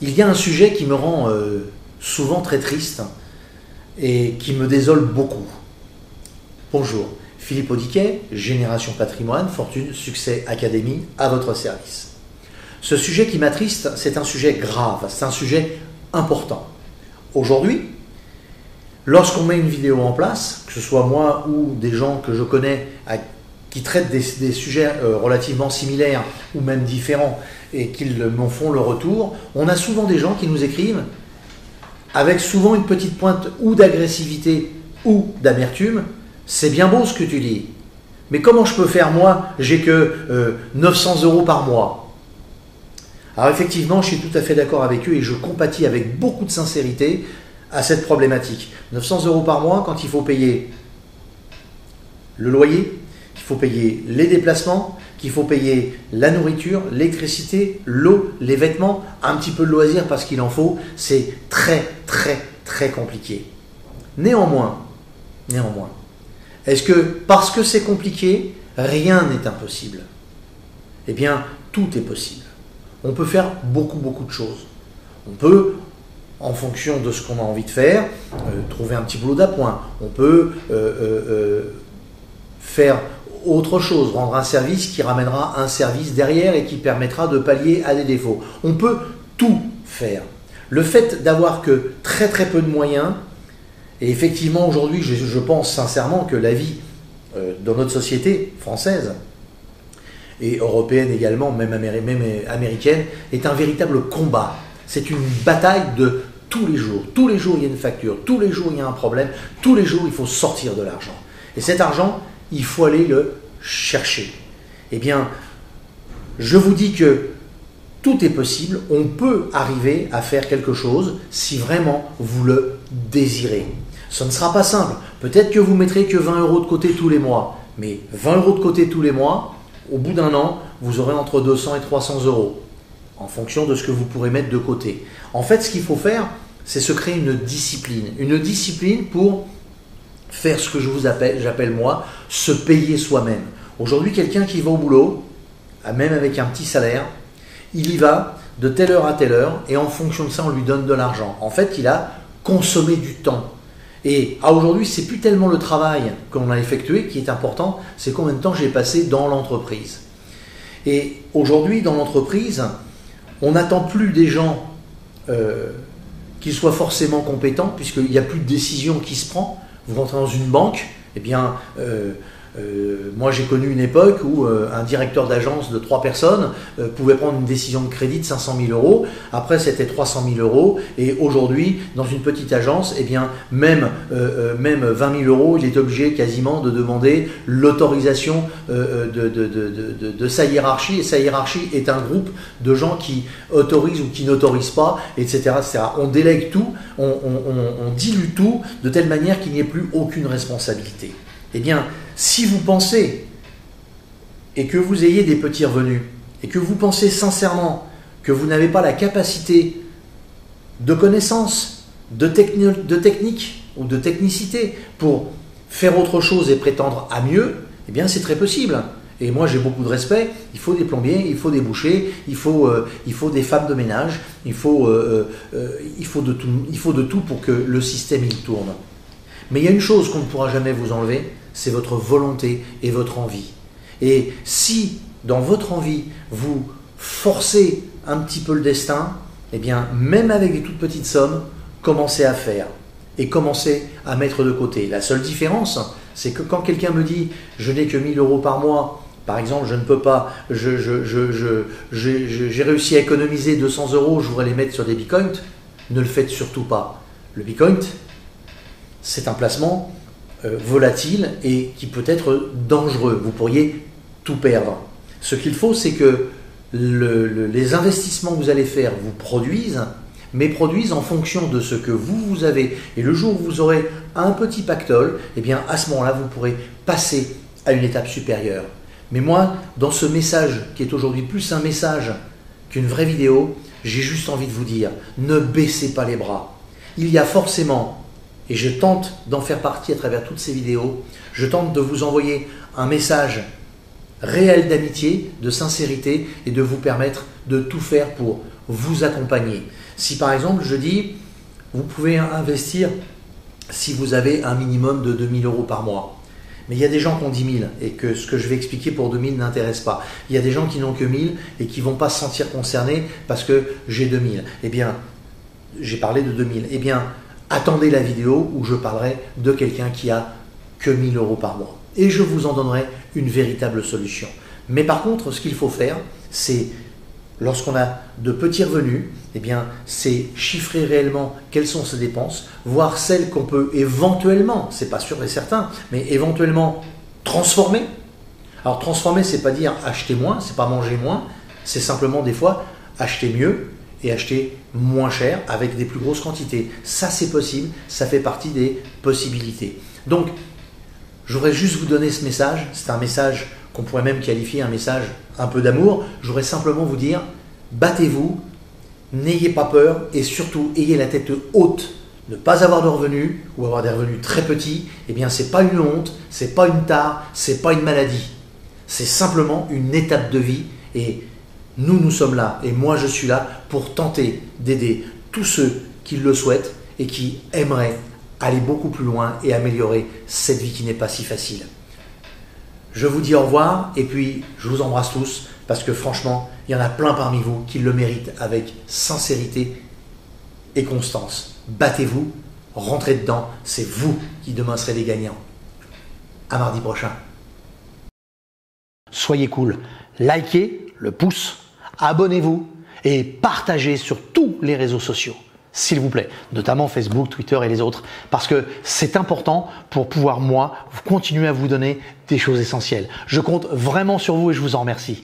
Il y a un sujet qui me rend souvent très triste et qui me désole beaucoup. Bonjour, Philippe Audiquet, Génération Patrimoine, Fortune, Succès, Académie, à votre service. Ce sujet qui m'attriste, c'est un sujet grave, c'est un sujet important. Aujourd'hui, lorsqu'on met une vidéo en place, que ce soit moi ou des gens que je connais qui traitent des sujets relativement similaires ou même différents et qu'ils m'en font le retour, on a souvent des gens qui nous écrivent avec souvent une petite pointe ou d'agressivité ou d'amertume. C'est bien beau ce que tu dis, mais comment je peux faire moi? J'ai que 900 € par mois. Alors effectivement, je suis tout à fait d'accord avec eux et je compatis avec beaucoup de sincérité à cette problématique. 900 € par mois quand il faut payer le loyer, qu'il faut payer les déplacements, qu'il faut payer la nourriture, l'électricité, l'eau, les vêtements, un petit peu de loisirs parce qu'il en faut, c'est très compliqué. Néanmoins, est-ce que parce que c'est compliqué, rien n'est impossible? Eh bien, tout est possible. On peut faire beaucoup de choses. On peut, en fonction de ce qu'on a envie de faire, trouver un petit boulot d'appoint. On peut faire autre chose, rendre un service qui ramènera un service derrière et qui permettra de pallier à des défauts. On peut tout faire. Le fait d'avoir que très peu de moyens, et effectivement aujourd'hui je pense sincèrement que la vie dans notre société française et européenne également, même américaine, est un véritable combat. C'est une bataille de tous les jours. Tous les jours il y a une facture, tous les jours il y a un problème, tous les jours il faut sortir de l'argent. Et cet argent, il faut aller le chercher. Eh bien, je vous dis que tout est possible, on peut arriver à faire quelque chose si vraiment vous le désirez. Ce ne sera pas simple. Peut-être que vous mettrez que 20 € de côté tous les mois, mais 20 € de côté tous les mois, au bout d'un an, vous aurez entre 200 et 300 € en fonction de ce que vous pourrez mettre de côté. En fait, ce qu'il faut faire, c'est se créer une discipline pour faire ce que j'appelle moi, se payer soi-même. Aujourd'hui, quelqu'un qui va au boulot, même avec un petit salaire, il y va de telle heure à telle heure et en fonction de ça, on lui donne de l'argent. En fait, il a consommé du temps. Et aujourd'hui, c'est plus tellement le travail qu'on a effectué qui est important, c'est combien de temps j'ai passé dans l'entreprise. Et aujourd'hui, dans l'entreprise, on n'attend plus des gens qu'ils soient forcément compétents, puisqu'il n'y a plus de décision qui se prend. Vous rentrez dans une banque, eh bien, moi j'ai connu une époque où un directeur d'agence de 3 personnes pouvait prendre une décision de crédit de 500 000 €. Après c'était 300 000 €. Et aujourd'hui, dans une petite agence, eh bien, même 20 000 €, il est obligé quasiment de demander l'autorisation de sa hiérarchie. Et sa hiérarchie est un groupe de gens qui autorisent ou qui n'autorisent pas, etc., etc. On délègue tout, on dilue tout de telle manière qu'il n'y ait plus aucune responsabilité. Eh bien, si vous pensez et que vous ayez des petits revenus et que vous pensez sincèrement que vous n'avez pas la capacité de connaissance, de technique ou de technicité pour faire autre chose et prétendre à mieux, eh bien c'est très possible. Et moi j'ai beaucoup de respect, il faut des plombiers, il faut des bouchers, il faut des femmes de ménage, il faut de tout pour que le système il tourne. Mais il y a une chose qu'on ne pourra jamais vous enlever, c'est votre volonté et votre envie. Et si, dans votre envie, vous forcez un petit peu le destin, eh bien, même avec des toutes petites sommes, commencez à faire et commencez à mettre de côté. La seule différence, c'est que quand quelqu'un me dit « je n'ai que 1 000 € par mois », par exemple, je ne peux pas, j'ai réussi à économiser 200 €, je voudrais les mettre sur des bitcoins, ne le faites surtout pas. Le bitcoin, c'est un placement volatile et qui peut être dangereux. Vous pourriez tout perdre. Ce qu'il faut, c'est que les investissements que vous allez faire vous produisent, mais produisent en fonction de ce que vous avez. Et le jour où vous aurez un petit pactole, eh bien à ce moment-là, vous pourrez passer à une étape supérieure. Mais moi, dans ce message qui est aujourd'hui plus un message qu'une vraie vidéo, j'ai juste envie de vous dire, ne baissez pas les bras. Il y a forcément, et je tente d'en faire partie à travers toutes ces vidéos, je tente de vous envoyer un message réel d'amitié, de sincérité et de vous permettre de tout faire pour vous accompagner. Si par exemple je dis, vous pouvez investir si vous avez un minimum de 2 000 € par mois. Mais il y a des gens qui ont 10 000 et que ce que je vais expliquer pour 2 000 n'intéresse pas. Il y a des gens qui n'ont que 1 000 et qui ne vont pas se sentir concernés parce que j'ai 2 000. Eh bien, j'ai parlé de 2 000. Eh bien, attendez la vidéo où je parlerai de quelqu'un qui a que 1 000 € par mois. Et je vous en donnerai une véritable solution. Mais par contre, ce qu'il faut faire, c'est, lorsqu'on a de petits revenus, eh bien, c'est chiffrer réellement quelles sont ses dépenses, voir celles qu'on peut éventuellement, c'est pas sûr et certain, mais éventuellement transformer. Alors transformer, c'est pas dire acheter moins, c'est pas manger moins, c'est simplement des fois acheter mieux et acheter moins cher avec des plus grosses quantités. Ça, c'est possible, ça fait partie des possibilités. Donc, je voudrais juste vous donner ce message. C'est un message qu'on pourrait même qualifier un message un peu d'amour. Je voudrais simplement vous dire, battez-vous, n'ayez pas peur et surtout ayez la tête haute. Ne pas avoir de revenus ou avoir des revenus très petits, eh bien c'est pas une honte, c'est pas une tare, c'est pas une maladie. C'est simplement une étape de vie et nous sommes là et moi je suis là pour tenter d'aider tous ceux qui le souhaitent et qui aimeraient aller beaucoup plus loin et améliorer cette vie qui n'est pas si facile. Je vous dis au revoir et puis je vous embrasse tous parce que franchement, il y en a plein parmi vous qui le méritent avec sincérité et constance. Battez-vous, rentrez dedans, c'est vous qui demain serez les gagnants. À mardi prochain. Soyez cool, likez le pouce, abonnez-vous et partagez sur tous les réseaux sociaux. S'il vous plaît, notamment Facebook, Twitter et les autres, parce que c'est important pour pouvoir, moi, continuer à vous donner des choses essentielles. Je compte vraiment sur vous et je vous en remercie.